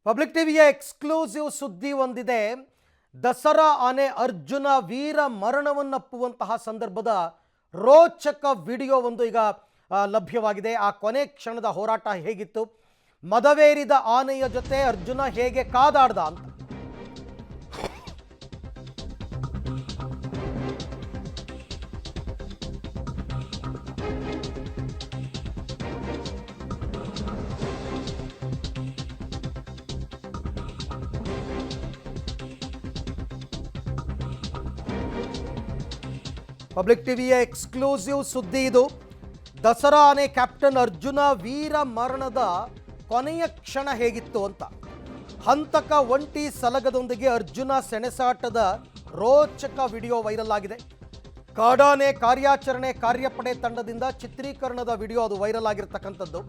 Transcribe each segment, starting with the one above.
Public ಟಿವಿಯ exclusive ಸುದ್ದಿ ಒಂದಿದೆ. ದಸರಾ ಆನೆ ಅರ್ಜುನ ವೀರ ಮರಣವನ್ನಪ್ಪುವಂತಹ ಸಂದರ್ಭದ ರೋಚಕ ವಿಡಿಯೋ ಒಂದು ಈಗ ಲಭ್ಯವಾಗಿದೆ. ಆ ಕೊನೆ ಕ್ಷಣದ ಹೋರಾಟ ಹೇಗಿತ್ತು, ಮದವೇರಿದ ಆನೆಯ ಜೊತೆ ಅರ್ಜುನ ಹೇಗೆ ಕಾದಾಡ್ದ ಅಂತ. ಪಬ್ಲಿಕ್ ಟಿವಿಯ ಎಕ್ಸ್ಕ್ಲೂಸಿವ್ ಸುದ್ದಿ ಇದು. ದಸರಾ ಆನೆ ಕ್ಯಾಪ್ಟನ್ ಅರ್ಜುನ ವೀರ ಮರಣದ ಕೊನೆಯ ಕ್ಷಣ ಹೇಗಿತ್ತು ಅಂತ. ಹಂತಕ ಒಂಟಿ ಸಲಗದೊಂದಿಗೆ ಅರ್ಜುನ ಸೆಣಸಾಟದ ರೋಚಕ ವಿಡಿಯೋ ವೈರಲ್ ಆಗಿದೆ. ಕಾಡಾನೆ ಕಾರ್ಯಾಚರಣೆ ಕಾರ್ಯಪಡೆ ತಂಡದಿಂದ ಚಿತ್ರೀಕರಣದ ವಿಡಿಯೋ ಅದು ವೈರಲ್ ಆಗಿರ್ತಕ್ಕಂಥದ್ದು.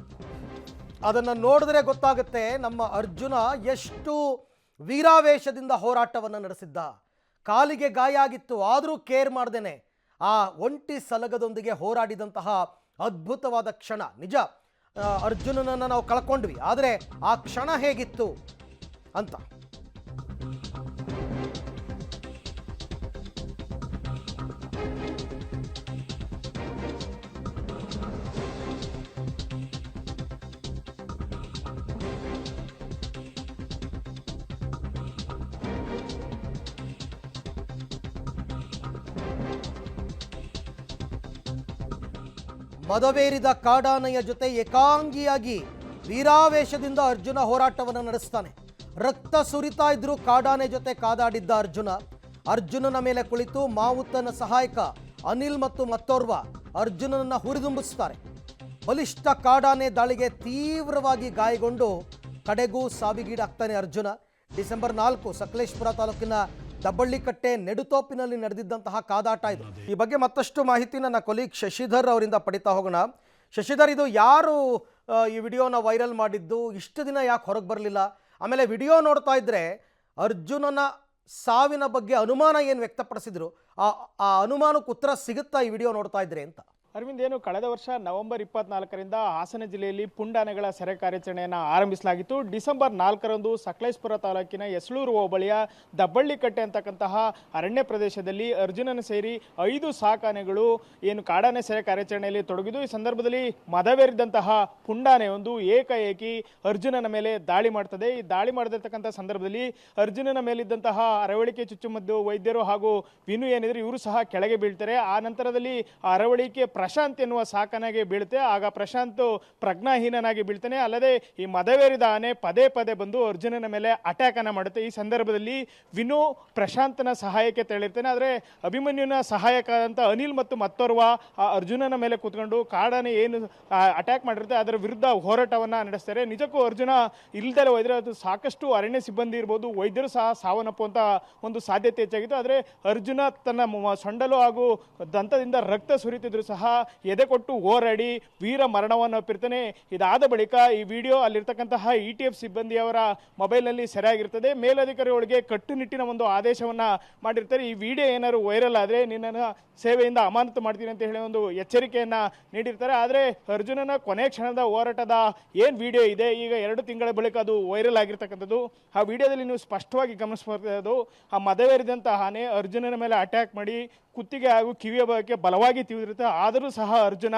ಅದನ್ನು ನೋಡಿದ್ರೆ ಗೊತ್ತಾಗುತ್ತೆ ನಮ್ಮ ಅರ್ಜುನ ಎಷ್ಟು ವೀರಾವೇಶದಿಂದ ಹೋರಾಟವನ್ನು ನಡೆಸಿದ್ದ. ಕಾಲಿಗೆ ಗಾಯ ಆಗಿತ್ತು, ಆದರೂ ಕೇರ್ ಮಾಡ್ದೇನೆ ಆ ಒಂಟಿ ಸಲಗದೊಂದಿಗೆ ಹೋರಾಡಿದಂತಹ ಅದ್ಭುತವಾದ ಕ್ಷಣ. ನಿಜ, ಅರ್ಜುನನನ್ನು ನಾವು ಕಳ್ಕೊಂಡ್ವಿ, ಆದರೆ ಆ ಕ್ಷಣ ಹೇಗಿತ್ತು ಅಂತ. ಮದವೇರಿದ ಕಾಡಾನೆಯ ಜೊತೆ ಏಕಾಂಗಿಯಾಗಿ ವೀರಾವೇಶದಿಂದ ಅರ್ಜುನ ಹೋರಾಟವನ್ನು ನಡೆಸ್ತಾನೆ. ರಕ್ತ ಸುರಿತಾ ಇದ್ರೂ ಕಾಡಾನೆ ಜೊತೆ ಕಾದಾಡಿದ್ದ ಅರ್ಜುನನ ಮೇಲೆ ಕುಳಿತು ಮಾವುತನ ಸಹಾಯಕ ಅನಿಲ್ ಮತ್ತು ಮತ್ತೋರ್ವ ಅರ್ಜುನನನ್ನ ಹುರಿದುಂಬಿಸ್ತಾರೆ. ಬಲಿಷ್ಠ ಕಾಡಾನೆ ದಾಳಿಗೆ ತೀವ್ರವಾಗಿ ಗಾಯಗೊಂಡು ಕಡೆಗೂ ಸಾವಿಗೀಡಾಗ್ತಾನೆ ಅರ್ಜುನ. ಡಿಸೆಂಬರ್ 4 ಸಕಲೇಶಪುರ ತಾಲೂಕಿನ ದಬ್ಬಳ್ಳಿಕಟ್ಟೆ ನೆಡುತೋಪಿನಲ್ಲಿ ನಡೆದಿದ್ದಂತಹ ಕಾದಾಟ ಇದು. ಈ ಬಗ್ಗೆ ಮತ್ತಷ್ಟು ಮಾಹಿತಿ ನನ್ನ ಕೊಲೀಗ್ ಶಶಿಧರ್ ಅವರಿಂದ ಪಡಿತಾ ಹೋಗೋಣ. ಶಶಿಧರ್, ಇದು ಯಾರು ಈ ವಿಡಿಯೋನ ವೈರಲ್ ಮಾಡಿದ್ದು? ಇಷ್ಟು ದಿನ ಯಾಕೆ ಹೊರಗೆ ಬರಲಿಲ್ಲ? ಆಮೇಲೆ ವಿಡಿಯೋ ನೋಡ್ತಾ ಇದ್ರೆ ಅರ್ಜುನನ ಸಾವಿನ ಬಗ್ಗೆ ಅನುಮಾನ ಏನು ವ್ಯಕ್ತಪಡಿಸಿದ್ರು, ಆ ಅನುಮಾನಕ್ಕೆ ಉತ್ತರ ಸಿಗುತ್ತಾ ಈ ವಿಡಿಯೋ ನೋಡ್ತಾ ಇದ್ರೆ ಅಂತ? ಅರವಿಂದ್, ಏನು ಕಳೆದ ವರ್ಷ ನವೆಂಬರ್ 24ರಿಂದ ಹಾಸನ ಜಿಲ್ಲೆಯಲ್ಲಿ ಪುಂಡಾನೆಗಳ ಸೆರೆ ಕಾರ್ಯಾಚರಣೆಯನ್ನು ಆರಂಭಿಸಲಾಗಿತ್ತು. ಡಿಸೆಂಬರ್ 4ರಂದು ಸಕಲೇಶಪುರ ತಾಲೂಕಿನ ಯಸಳೂರು ಹೋಬಳಿಯ ದಬ್ಬಳ್ಳಿಕಟ್ಟೆ ಅಂತಕ್ಕಂತಹ ಅರಣ್ಯ ಪ್ರದೇಶದಲ್ಲಿ ಅರ್ಜುನನ ಸೇರಿ 5 ಸಾಕಾನೆಗಳು ಏನು ಕಾಡಾನೆ ಸೆರೆ ಕಾರ್ಯಾಚರಣೆಯಲ್ಲಿ ತೊಡಗಿದ್ದು, ಈ ಸಂದರ್ಭದಲ್ಲಿ ಮದವೇರಿದಂತಹ ಪುಂಡಾನೆ ಒಂದು ಏಕಾಏಕಿ ಅರ್ಜುನನ ಮೇಲೆ ದಾಳಿ ಮಾಡ್ತದೆ. ಈ ದಾಳಿ ಮಾಡಿರ್ತಕ್ಕಂಥ ಸಂದರ್ಭದಲ್ಲಿ ಅರ್ಜುನನ ಮೇಲಿದ್ದಂತಹ ಅರವಳಿಕೆ ಚುಚ್ಚುಮದ್ದು ವೈದ್ಯರು ಹಾಗೂ ವಿನು ಏನಿದ್ರೆ ಇವರು ಸಹ ಕೆಳಗೆ ಬೀಳ್ತಾರೆ. ಆ ನಂತರದಲ್ಲಿ ಆ ಅರವಳಿಕೆ ಪ್ರಶಾಂತ್ ಎನ್ನುವ ಸಾಕನಾಗಿ ಬೀಳುತ್ತೆ. ಆಗ ಪ್ರಶಾಂತ್ ಪ್ರಜ್ಞಾಹೀನನಾಗಿ ಬೀಳ್ತಾನೆ. ಅಲ್ಲದೆ ಈ ಮದವೇರಿದ ಆನೆ ಪದೇ ಪದೇ ಬಂದು ಅರ್ಜುನನ ಮೇಲೆ ಅಟ್ಯಾಕ್ ಅನ್ನ ಮಾಡುತ್ತೆ. ಈ ಸಂದರ್ಭದಲ್ಲಿ ವಿನು ಪ್ರಶಾಂತನ ಸಹಾಯಕ್ಕೆ ತೆರಳಿರ್ತಾನೆ. ಆದರೆ ಅಭಿಮನ್ಯುನ ಸಹಾಯಕ ಅಂತ ಅನಿಲ್ ಮತ್ತು ಮತ್ತೋರ್ವ ಆ ಅರ್ಜುನನ ಮೇಲೆ ಕೂತ್ಕೊಂಡು ಕಾಡಾನೆ ಏನು ಅಟ್ಯಾಕ್ ಮಾಡಿರುತ್ತೆ ಅದರ ವಿರುದ್ಧ ಹೋರಾಟವನ್ನ ನಡೆಸ್ತಾರೆ. ನಿಜಕ್ಕೂ ಅರ್ಜುನ ಇಲ್ದಲೇ ಹೋದ್ರೆ ಅದು ಸಾಕಷ್ಟು ಅರಣ್ಯ ಸಿಬ್ಬಂದಿ ಇರ್ಬೋದು, ವೈದ್ಯರು ಸಹ ಸಾವನ್ನಪ್ಪುವಂತ ಒಂದು ಸಾಧ್ಯತೆ ಹೆಚ್ಚಾಗಿತ್ತು. ಆದರೆ ಅರ್ಜುನ ತನ್ನ ಸೊಂಡಲು ಹಾಗೂ ದಂತದಿಂದ ರಕ್ತ ಸುರಿತಿದ್ರು ಸಹ ಎದೆ ಕೊಟ್ಟು ಹೋರಾಡಿ ವೀರ ಮರಣವನ್ನು ಅಪ್ಪಿರ್ತಾನೆ. ಇದಾದ ಬಳಿಕ ಈ ವಿಡಿಯೋ ಅಲ್ಲಿರ್ತಕ್ಕಂತಹ ETF ಸಿಬ್ಬಂದಿಯವರ ಮೊಬೈಲ್ನಲ್ಲಿ ಸೆರೆಯಾಗಿರ್ತದೆ. ಮೇಲಧಿಕಾರಿಗಳಿಗೆ ಕಟ್ಟುನಿಟ್ಟಿನ ಒಂದು ಆದೇಶವನ್ನ ಮಾಡಿರ್ತಾರೆ. ಈ ವಿಡಿಯೋ ಏನಾದ್ರು ವೈರಲ್ ಆದರೆ ನಿನ್ನನ್ನು ಸೇವೆಯಿಂದ ಅಮಾನತು ಮಾಡ್ತೀನಿ ಅಂತ ಹೇಳಿ ಒಂದು ಎಚ್ಚರಿಕೆಯನ್ನ ನೀಡಿರ್ತಾರೆ. ಆದರೆ ಅರ್ಜುನನ ಕೊನೆ ಕ್ಷಣದ ಹೋರಾಟದ ಏನು ವಿಡಿಯೋ ಇದೆ, ಈಗ 2 ತಿಂಗಳ ಬಳಿಕ ಅದು ವೈರಲ್ ಆಗಿರ್ತಕ್ಕಂಥದ್ದು. ಆ ವಿಡಿಯೋದಲ್ಲಿ ನೀವು ಸ್ಪಷ್ಟವಾಗಿ ಗಮನಿಸಬಹುದು, ಆ ಮದವೇರಿದಂತಹ ಆನೆ ಅರ್ಜುನನ ಮೇಲೆ ಅಟ್ಯಾಕ್ ಮಾಡಿ ಕುತ್ತಿಗೆ ಹಾಗೂ ಕಿವಿಯ ಭಾಗಕ್ಕೆ ಬಲವಾಗಿ ತಿವಿದಿರುತ್ತೆ. ಆದರೂ ಸಹ ಅರ್ಜುನ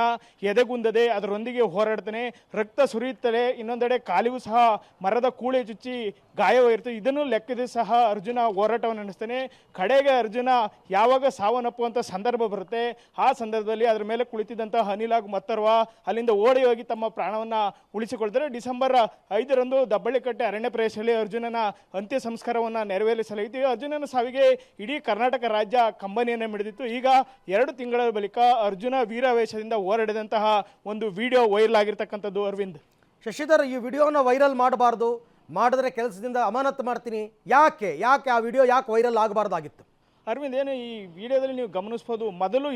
ಎದೆಗುಂದದೆ ಅದರೊಂದಿಗೆ ಹೋರಾಡ್ತಾನೆ. ರಕ್ತ ಸುರಿಯುತ್ತದೆ. ಇನ್ನೊಂದೆಡೆ ಕಾಲಿಗೂ ಸಹ ಮರದ ಕೂಳೆ ಚುಚ್ಚಿ ಗಾಯವಾಗಿರ್ತದೆ. ಇದನ್ನು ಲೆಕ್ಕದೆ ಸಹ ಅರ್ಜುನ ಹೋರಾಟವನ್ನು ನಡೆಸ್ತಾನೆ. ಕಡೆಗೆ ಅರ್ಜುನ ಯಾವಾಗ ಸಾವನ್ನಪ್ಪುವಂಥ ಸಂದರ್ಭ ಬರುತ್ತೆ, ಆ ಸಂದರ್ಭದಲ್ಲಿ ಅದರ ಮೇಲೆ ಕುಳಿತಿದ್ದಂತಹ ಅನಿಲ್ ಹಾಗೂ ಮತ್ತರ್ವ ಅಲ್ಲಿಂದ ಓಡಿ ಹೋಗಿ ತಮ್ಮ ಪ್ರಾಣವನ್ನು ಉಳಿಸಿಕೊಳ್ತಾರೆ. ಡಿಸೆಂಬರ್ 5ರಂದು ದಬ್ಬಳ್ಳಿಕಟ್ಟೆ ಅರಣ್ಯ ಪ್ರದೇಶದಲ್ಲಿ ಅರ್ಜುನನ ಅಂತ್ಯ ಸಂಸ್ಕಾರವನ್ನು ನೆರವೇರಿಸಲಾಯಿತು. ಅರ್ಜುನನ ಸಾವಿಗೆ ಇಡೀ ಕರ್ನಾಟಕ ರಾಜ್ಯ ಕಂಬನಿಯನ್ನು ಮಿಡಿದಿತ್ತು. ಈಗ 2 ತಿಂಗಳ ಬಳಿಕ ಅರ್ಜುನ ವೀರಾವೇಶದಿಂದ ಹೋರಾಡಿದಂತಹ ಒಂದು ವಿಡಿಯೋ ವೈರಲ್ ಆಗಿರ್ತಕ್ಕಂಥದ್ದು. ಅರವಿಂದ್, ಶಶಿಧರ್, ಈ ವಿಡಿಯೋನ ವೈರಲ್ ಮಾಡಬಾರ್ದು, ಮಾಡಿದ್ರೆ ಕೆಲಸದಿಂದ ಅಮಾನತು ಮಾಡ್ತೀನಿ, ಯಾಕೆ ಆ ವಿಡಿಯೋ ಯಾಕೆ ವೈರಲ್ ಆಗಬಾರ್ದಾಗಿತ್ತು? ಅರವಿಂದ್, ಏನು ಈ ವಿಡಿಯೋದಲ್ಲಿ ನೀವು ಗಮನಿಸಬಹುದು,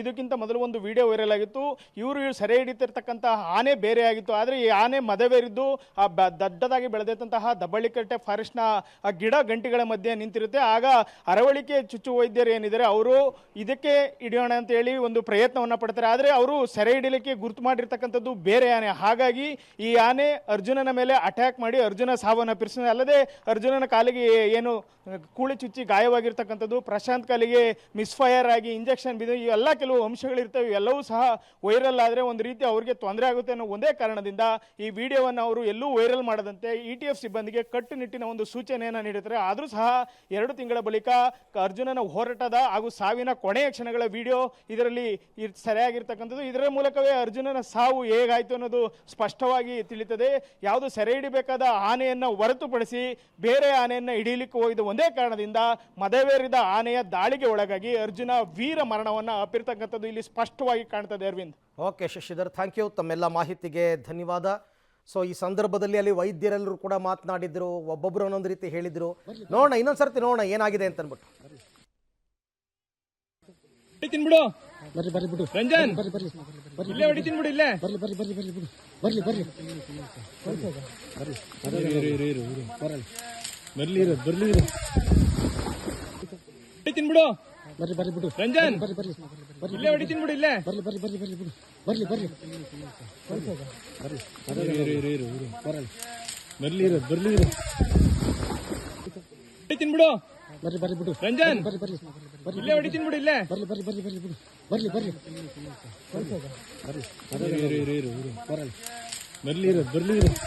ಇದಕ್ಕಿಂತ ಮೊದಲು ಒಂದು ವಿಡಿಯೋ ವೈರಲ್ ಆಗಿತ್ತು. ಇವರು ಸೆರೆ ಹಿಡಿತಿರ್ತಕ್ಕಂತಹ ಆನೆ ಬೇರೆ ಆಗಿತ್ತು. ಆದರೆ ಈ ಆನೆ ಮದವೇರಿದ್ದು ಆ ದಡ್ಡದಾಗಿ ಬೆಳೆದಂತಹ ದಬ್ಬಳ್ಳಿಕಟ್ಟೆ ಫಾರೆಸ್ಟ್ನ ಆ ಗಿಡ ಗಂಟಿಗಳ ಮಧ್ಯೆ ನಿಂತಿರುತ್ತೆ. ಆಗ ಅರವಳಿಕೆ ಚುಚ್ಚು ವೈದ್ಯರು ಏನಿದ್ದಾರೆ ಅವರು ಇದಕ್ಕೆ ಹಿಡಿಯೋಣ ಅಂತ ಹೇಳಿ ಒಂದು ಪ್ರಯತ್ನವನ್ನು ಪಡ್ತಾರೆ. ಆದರೆ ಅವರು ಸೆರೆ ಹಿಡಿಯಲಿಕ್ಕೆ ಗುರುತು ಮಾಡಿರ್ತಕ್ಕಂಥದ್ದು ಬೇರೆ ಆನೆ. ಹಾಗಾಗಿ ಈ ಆನೆ ಅರ್ಜುನನ ಮೇಲೆ ಅಟ್ಯಾಕ್ ಮಾಡಿ ಅರ್ಜುನ ಸಾವನ್ನಪ್ಪಿಸಿದೆ. ಅಲ್ಲದೆ ಅರ್ಜುನನ ಕಾಲಿಗೆ ಏನು ಕೂಳಿ ಚುಚ್ಚಿ ಗಾಯವಾಗಿರ್ತಕ್ಕಂಥದ್ದು, ಪ್ರಶಾಂತ್ ಕಾಲಿಗೆ ಮಿಸ್ಫೈರ್ ಆಗಿ ಇಂಜೆಕ್ಷನ್ ಬಿದ್ದು, ಇವೆಲ್ಲ ಕೆಲವು ಅಂಶಗಳಿರ್ತವೆ. ಇವೆಲ್ಲವೂ ಸಹ ವೈರಲ್ ಆದರೆ ಒಂದು ರೀತಿ ಅವರಿಗೆ ತೊಂದರೆ ಆಗುತ್ತೆ ಅನ್ನೋ ಒಂದೇ ಕಾರಣದಿಂದ ಈ ವಿಡಿಯೋವನ್ನು ಅವರು ಎಲ್ಲೂ ವೈರಲ್ ಮಾಡದಂತೆ ETF ಸಿಬ್ಬಂದಿಗೆ ಕಟ್ಟುನಿಟ್ಟಿನ ಒಂದು ಸೂಚನೆಯನ್ನು ನೀಡುತ್ತಾರೆ. ಆದರೂ ಸಹ 2 ತಿಂಗಳ ಬಳಿಕ ಅರ್ಜುನನ ಹೋರಾಟದ ಹಾಗೂ ಸಾವಿನ ಕೊನೆಯ ಕ್ಷಣಗಳ ವಿಡಿಯೋ ಇದರಲ್ಲಿ ಸರಿಯಾಗಿರ್ತಕ್ಕಂಥದ್ದು. ಇದರ ಮೂಲಕವೇ ಅರ್ಜುನನ ಸಾವು ಹೇಗಾಯಿತು ಅನ್ನೋದು ಸ್ಪಷ್ಟವಾಗಿ ತಿಳಿಯುತ್ತದೆ. ಯಾವುದು ಸೆರೆ ಹಿಡಿಬೇಕಾದ ಆನೆಯನ್ನು ಹೊರತುಪಡಿಸಿ ಬೇರೆ ಆನೆಯನ್ನು ಹಿಡಿಯಲಿಕ್ಕೆ ಹೋಗಿದ್ದು ಒಂದೇ ಕಾರಣದಿಂದ ಮದವೇರಿದ ಆನೆಯ ದಾಳಿಗೆ ಒಳಗಾಗಿ ಅರ್ಜುನ ವೀರ ಮರಣವನ್ನು ಅಪ್ಪಿರ್ತಕ್ಕಂಥದ್ದು ಇಲ್ಲಿ ಸ್ಪಷ್ಟವಾಗಿ ಕಾಣ್ತದೆ. Arvind. Okay Shashidhar, thank you. ತಮ್ಮೆಲ್ಲ ಮಾಹಿತಿಗೆ ಧನ್ಯವಾದ. ಸೊ ಈ ಸಂದರ್ಭದಲ್ಲಿ ಅಲ್ಲಿ ವೈದ್ಯರೆಲ್ಲರೂ ಕೂಡ ಮಾತನಾಡಿದ್ರು, ಒಬ್ಬೊಬ್ಬರು ಒಂದೊಂದು ರೀತಿ ಹೇಳಿದ್ರು. ನೋಡೋಣ, ಇನ್ನೊಂದ್ಸರ್ತಿ ನೋಡೋಣ ಏನಾಗಿದೆ ಅಂತ ಅಂದ್ಬಿಟ್ಟು. ತಿನ್ಬಿಡು ರಂಜನ್, ಇಲ್ಲೇ ಹೊಡಿ, ತಿನ್ಬಿಡು ಇಲ್ಲೇ. ತಿನ್ಬಿಡು ರಂಜನ್, ಇಲ್ಲೇ ಹೊಡಿ, ತಿನ್ಬಿಡು ಇಲ್ಲೇ. ತಿನ್ಬಿಡು ರಂಜನ್, ಇಲ್ಲೇ ಹೊಡಿ, ತಿನ್ಬಿಡು ಇಲ್ಲೇ.